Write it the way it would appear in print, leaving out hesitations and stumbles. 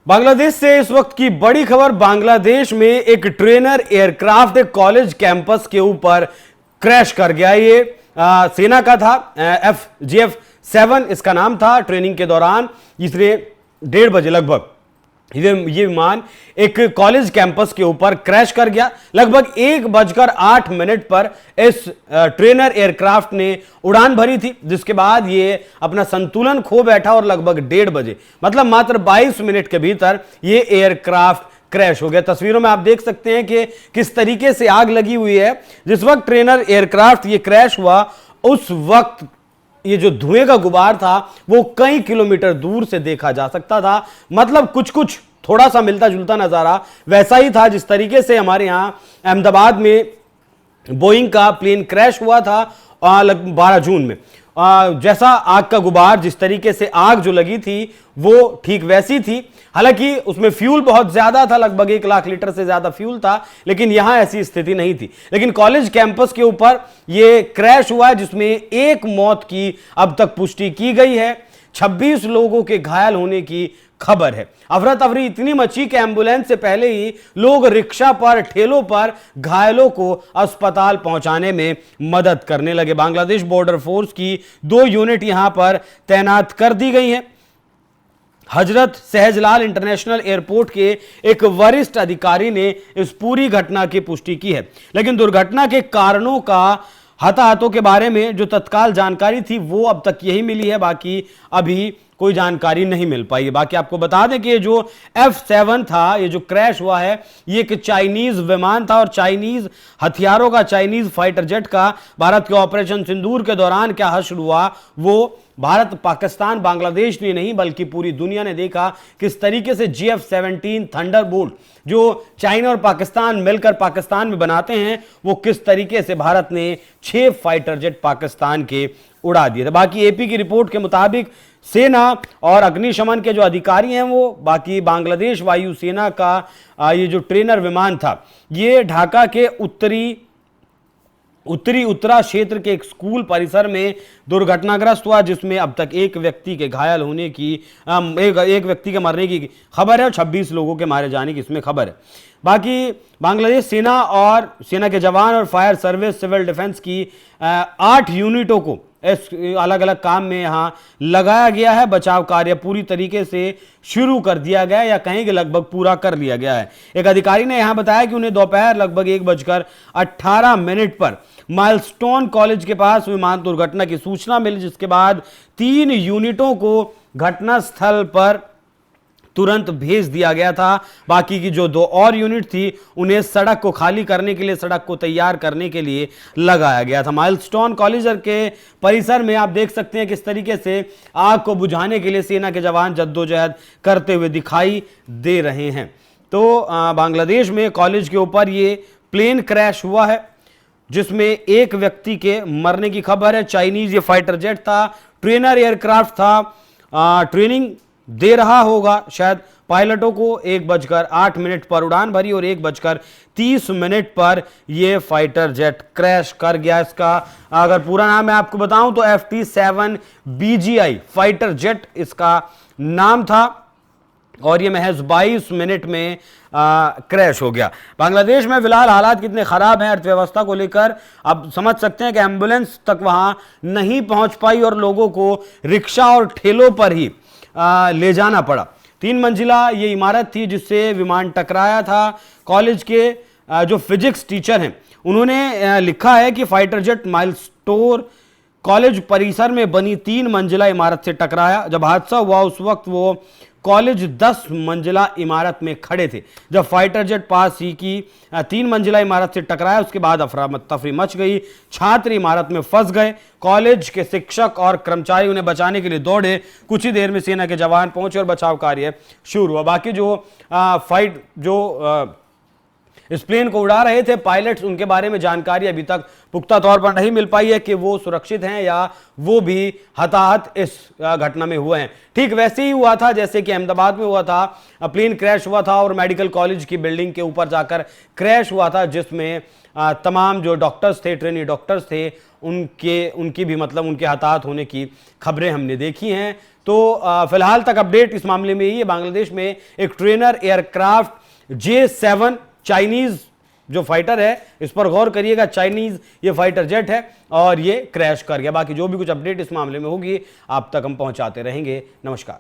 बांग्लादेश से इस वक्त की बड़ी खबर। बांग्लादेश में एक ट्रेनर एयरक्राफ्ट एक कॉलेज कैंपस के ऊपर क्रैश कर गया। ये सेना का था, FGF-7 इसका नाम था। ट्रेनिंग के दौरान इसने 1:30 बजे लगभग ये विमान एक कॉलेज कैंपस के ऊपर क्रैश कर गया। लगभग 1:08 पर इस ट्रेनर एयरक्राफ्ट ने उड़ान भरी थी, जिसके बाद ये अपना संतुलन खो बैठा और लगभग 1:30 बजे मतलब मात्र 22 मिनट के भीतर ये एयरक्राफ्ट क्रैश हो गया। तस्वीरों में आप देख सकते हैं कि किस तरीके से आग लगी हुई है। जिस वक्त ट्रेनर एयरक्राफ्ट ये क्रैश हुआ, उस वक्त ये जो धुएं का गुबार था वो कई किलोमीटर दूर से देखा जा सकता था। मतलब कुछ थोड़ा सा मिलता जुलता नजारा वैसा ही था जिस तरीके से हमारे यहां अहमदाबाद में बोइंग का प्लेन क्रैश हुआ था 12 जून में। जैसा आग का गुबार, जिस तरीके से आग जो लगी थी वो ठीक वैसी थी। हालांकि उसमें फ्यूल बहुत ज्यादा था, लगभग 1 लाख लीटर से ज्यादा फ्यूल था, लेकिन यहां ऐसी स्थिति नहीं थी। लेकिन कॉलेज कैंपस के ऊपर यह क्रैश हुआ है, जिसमें एक मौत की अब तक पुष्टि की गई है। 26 लोगों के घायल होने की खबर है। अफरा तफरी इतनी मची कि एम्बुलेंस से पहले ही लोग रिक्शा पर, ठेलों पर घायलों को अस्पताल पहुंचाने में मदद करने लगे। बांग्लादेश बॉर्डर फोर्स की 2 यूनिट यहां पर तैनात कर दी गई हैं। हजरत सहजलाल इंटरनेशनल एयरपोर्ट के एक वरिष्ठ अधिकारी ने इस पूरी घटना की पुष्टि की है, लेकिन दुर्घटना के कारणों का, हताहतों के बारे में जो तत्काल जानकारी थी वो अब तक यही मिली है। बाकी अभी कोई जानकारी नहीं मिल पाई है। बाकी आपको बता दें कि ये जो F-7 था, ये जो क्रैश हुआ है, ये एक चाइनीज विमान था और चाइनीज हथियारों का, चाइनीज फाइटर जेट का भारत के ऑपरेशन सिंदूर के दौरान क्या हश्र हुआ वो भारत, पाकिस्तान, बांग्लादेश ने नहीं बल्कि पूरी दुनिया ने देखा किस तरीके से GF-17 थंडरबोल्ट जो चाइना और पाकिस्तान मिलकर पाकिस्तान में बनाते हैं, वो किस तरीके से भारत ने 6 फाइटर जेट पाकिस्तान के उड़ा दिए थे। बाकी AP की रिपोर्ट के मुताबिक सेना और अग्निशमन के जो अधिकारी हैं वो, बाकी बांग्लादेश वायुसेना का ये जो ट्रेनर विमान था, ये ढाका के उत्तरी उत्तरा क्षेत्र के एक स्कूल परिसर में दुर्घटनाग्रस्त हुआ, जिसमें अब तक एक व्यक्ति के घायल होने की, एक व्यक्ति के मरने की खबर है और 26 लोगों के मारे जाने की इसमें खबर है। बाकी बांग्लादेश सेना और सेना के जवान और फायर सर्विस, सिविल डिफेंस की 8 यूनिटों को इस अलग अलग काम में यहां लगाया गया है। बचाव कार्य पूरी तरीके से शुरू कर दिया गया है, या कहें कि लगभग पूरा कर लिया गया है। एक अधिकारी ने यहां बताया कि उन्हें दोपहर लगभग 1:18 पर माइलस्टोन कॉलेज के पास विमान दुर्घटना की सूचना मिली, जिसके बाद 3 यूनिटों को घटनास्थल पर तुरंत भेज दिया गया था। बाकी की जो 2 और यूनिट थी उन्हें सड़क को खाली करने के लिए, सड़क को तैयार करने के लिए लगाया गया था। माइलस्टोन कॉलेज के परिसर में आप देख सकते हैं किस तरीके से आग को बुझाने के लिए सेना के जवान जद्दोजहद करते हुए दिखाई दे रहे हैं। तो बांग्लादेश में कॉलेज के ऊपर ये प्लेन क्रैश हुआ है, जिसमें एक व्यक्ति के मरने की खबर है। चाइनीज ये फाइटर जेट था, ट्रेनर एयरक्राफ्ट था, ट्रेनिंग दे रहा होगा शायद पायलटों को। 1:08 पर उड़ान भरी और 1:30 पर यह फाइटर जेट क्रैश कर गया। इसका अगर पूरा नाम मैं आपको बताऊं तो FT-7BGI फाइटर जेट इसका नाम था और यह महज 22 मिनट में क्रैश हो गया। बांग्लादेश में फिलहाल हालात कितने खराब हैं अर्थव्यवस्था को लेकर अब समझ सकते हैं कि एम्बुलेंस तक वहां नहीं पहुंच पाई और लोगों को रिक्शा और ठेलों पर ही ले जाना पड़ा। 3 मंजिला ये इमारत थी जिससे विमान टकराया था। कॉलेज के जो फिजिक्स टीचर हैं उन्होंने लिखा है कि फाइटर जेट माइलस्टोन कॉलेज परिसर में बनी 3 मंजिला इमारत से टकराया। जब हादसा हुआ उस वक्त वो कॉलेज 10 मंजिला इमारत में खड़े थे। जब फाइटर जेट पास ही की 3 मंजिला इमारत से टकराया, उसके बाद अफरा तफरी मच गई। छात्र इमारत में फंस गए। कॉलेज के शिक्षक और कर्मचारी उन्हें बचाने के लिए दौड़े। कुछ ही देर में सेना के जवान पहुंचे और बचाव कार्य शुरू हुआ। बाकी जो इस प्लेन को उड़ा रहे थे पायलट्स, उनके बारे में जानकारी अभी तक पुख्ता तौर पर नहीं मिल पाई है कि वो सुरक्षित हैं या वो भी हताहत इस घटना में हुए हैं। ठीक वैसे ही हुआ था जैसे कि अहमदाबाद में हुआ था, प्लेन क्रैश हुआ था और मेडिकल कॉलेज की बिल्डिंग के ऊपर जाकर क्रैश हुआ था, जिसमें तमाम जो डॉक्टर्स थे, ट्रेनी डॉक्टर्स थे, उनकी भी मतलब उनके हताहत होने की खबरें हमने देखी हैं। तो फिलहाल तक अपडेट इस मामले में ही है। बांग्लादेश में एक ट्रेनर एयरक्राफ्ट J7 चाइनीज जो फाइटर है, इस पर गौर करिएगा, चाइनीज ये फाइटर जेट है और ये क्रैश कर गया। बाकी जो भी कुछ अपडेट इस मामले में होगी आप तक हम पहुंचाते रहेंगे। नमस्कार।